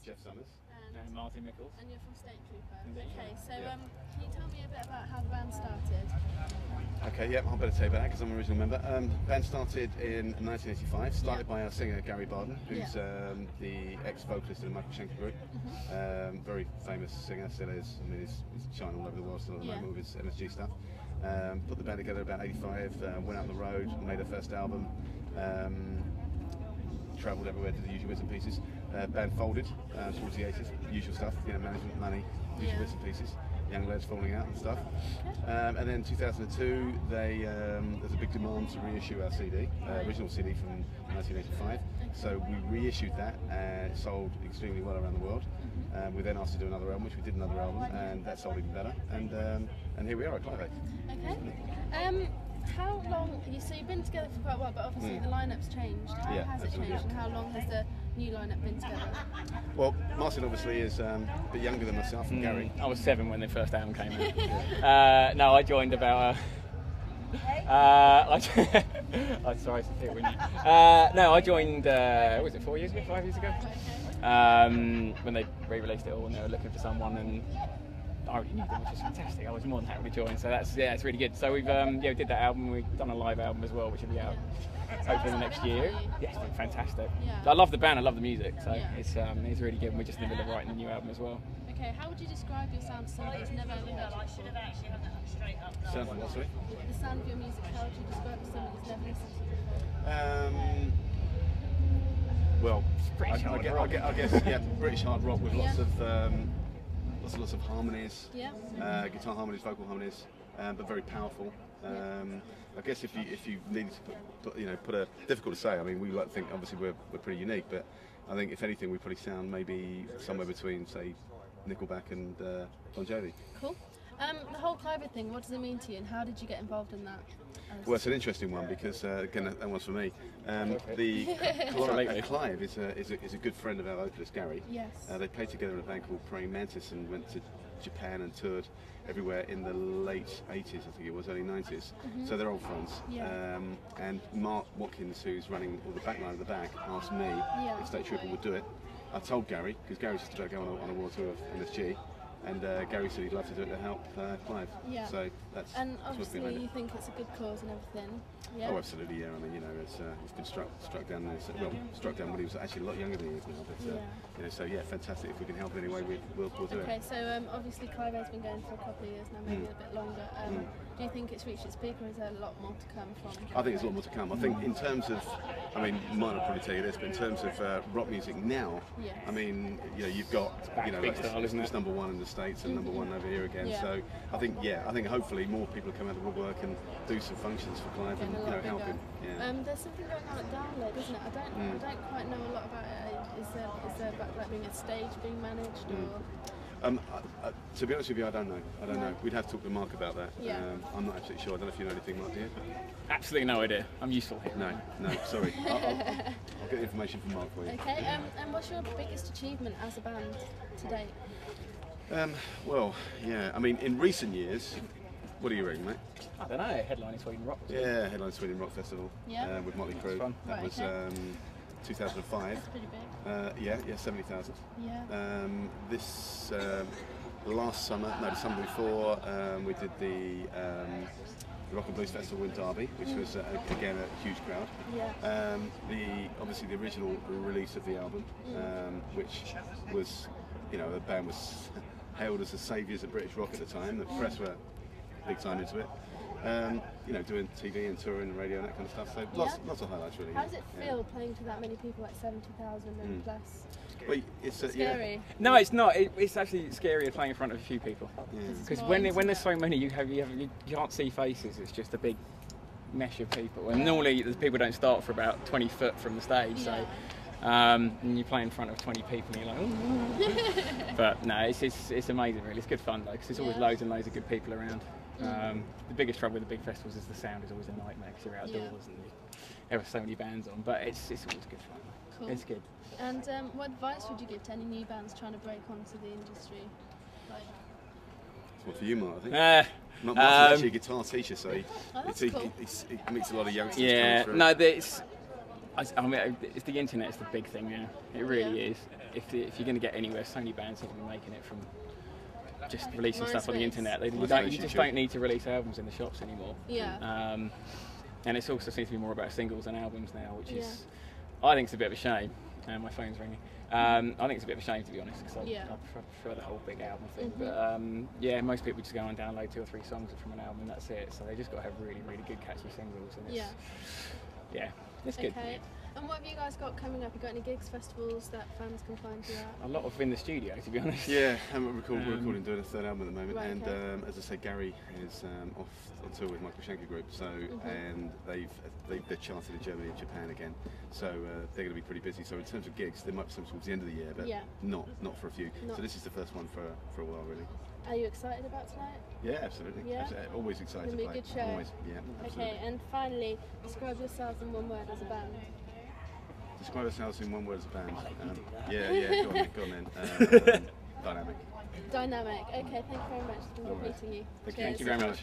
Jeff Summers. And Martin Mickles. And you're from Statertrooper. Indeed. Okay, so can you tell me a bit about how the band started? Okay, yeah, I'll better tell you about that because I'm an original member. Band started in 1985, started by our singer Gary Barden, who's the ex-vocalist of the Michael Schenker group. Very famous singer, still is. I mean, he's shining all over the world still at the moment with his MSG stuff. Put the band together about 85, went out on the road, made our first album, travelled everywhere, did the usual bits and pieces. Band folded towards the 80s, usual stuff, you know, management, money, usual bits and pieces. Young lads falling out and stuff. And then 2002, there's a big demand to reissue our CD, original CD from 1985. So we reissued that, and it sold extremely well around the world. We then asked to do another album, which we did another album, and that sold even better. And here we are at Clive. Okay. How long? So you've been together for quite a while, but obviously the lineup's changed. How has it changed, and how long has the new lineup been together? Well, Martin obviously is a bit younger than myself and Gary. I was 7 when the first album came out. No, I joined about. I'm sorry, it's a bit windy. No, I joined. Was it 4 years ago? 5 years ago? When they re-released it all, and they were looking for someone, and I already knew them, which is fantastic. I was more than happy to join, so that's it's really good. So we've we did that album. We've done a live album as well, which will be out hopefully the next year. Yeah, it's been fantastic. I love the band, I love the music, so it's really good. And we're just in the middle of writing a new album as well. Okay, how would you describe your sound to somebody who's never heard you before? Sounds like what, sorry? The sound of your music, how would you describe it to somebody who's never listened to it before? Well, I guess yeah, British hard rock with lots of harmonies, guitar harmonies, vocal harmonies, but very powerful. I guess if you needed to put a difficult to say. I mean, we like to think obviously we're pretty unique, but I think if anything we probably sound maybe somewhere between say Nickelback and Bon Jovi. Cool. The whole Clive thing, what does it mean to you, and how did you get involved in that? Well, it's an interesting one because again, that one's for me. Clive is a good friend of our vocalist Gary. Yes. They played together in a band called Praying Mantis and went to Japan and toured everywhere in the late 80s, I think it was, early 90s. So they're old friends. And Mark Watkins, who's running all the backline of the back, asked me if Statertrooper would do it. I told Gary, because Gary's just about to go on a world tour of MSG. And Gary said he'd love to do it to help Clive. So that's obviously you think it's a good cause and everything. Oh, absolutely, yeah. I mean, it's been struck down there. Struck down when he was actually a lot younger than he is now. But so yeah, fantastic. If we can help in any way, we'll do it. Okay, so obviously Clive has been going for a couple of years now, maybe a bit longer. Do you think it's reached its peak, or is there a lot more to come from? I think there's a lot more to come. I think in terms of, I mean, mine will probably tell you this, but in terms of rock music now, I mean, you've got, it's number one in the States and number one over here again. So I think hopefully more people come out of the woodwork and do some functions for Clive and help him. There's something going on at Download, isn't it? I don't quite know a lot about it. Is there about like being a stage being managed or? To be honest with you, I don't know. We'd have to talk to Mark about that. I'm not absolutely sure. I don't know if you know anything, Mark, do you? Absolutely no idea. I'm useful here. No, sorry. I'll get the information from Mark for you. Okay, and what's your biggest achievement as a band to date? Well, yeah, I mean, in recent years, what are you reading, mate? I don't know, headlining Sweden Rock. Yeah, headlining Sweden Rock Festival with Motley Crue. That was 2005. That's pretty big. 70,000. This last summer, the summer before, we did the Rock and Blues Festival in Derby, which was again a huge crowd. Obviously the original release of the album, which was, the band was hailed as the saviours of British rock at the time. The press were big time into it. Doing TV and touring and radio and that kind of stuff. So lots of highlights really. How does it feel playing to that many people, like 70,000 and plus? Well, it's scary. No, it's not. It's actually scarier playing in front of a few people. Because when there's so many, you can't see faces. It's just a big mesh of people. And normally the people don't start for about 20 foot from the stage. So. And you play in front of 20 people and you're like, ooh. But no, it's amazing really. It's good fun though, because there's always loads and loads of good people around. The biggest trouble with the big festivals is the sound is always a nightmare because you're outdoors and there are so many bands on, but it's always good fun. Cool. It's good. And what advice would you give to any new bands trying to break onto the industry? It's one for you, Mark, I think. Mark's actually a guitar teacher, so he meets a lot of youngsters coming through. No, I mean, it's the internet's the big thing now. It really is. If you're going to get anywhere, so many bands seem to be making it from just releasing stuff on the internet. You just don't need to release albums in the shops anymore. Yeah. And it also seems to be more about singles than albums now, which is, I think it's a bit of a shame. My phone's ringing. I think it's a bit of a shame, to be honest, because I prefer the whole big album thing. But yeah, most people just go and download 2 or 3 songs from an album and that's it. So they just got to have really, really good catchy singles. And it's, it's good. Okay. And what have you guys got coming up? You got any gigs, festivals that fans can find you at? A lot of in the studio, to be honest. Yeah, we're recording, doing a 3rd album at the moment, right, and okay. as I say, Gary is off on tour with Michael Schenker Group, so and they're charted in Germany and Japan again, so they're going to be pretty busy. So in terms of gigs, there might be some towards the end of the year, but not for a few. So this is the first one for a while, really. Are you excited about tonight? Yeah, absolutely. Yeah? Always excited to It'll play. be a good show. Always, yeah. Absolutely. Okay, and finally, describe yourselves in one word as a band. Describe ourselves in one word as a band. Go on then. Dynamic. Dynamic. Okay, thank you very much. It's been good meeting you. Thank you very much.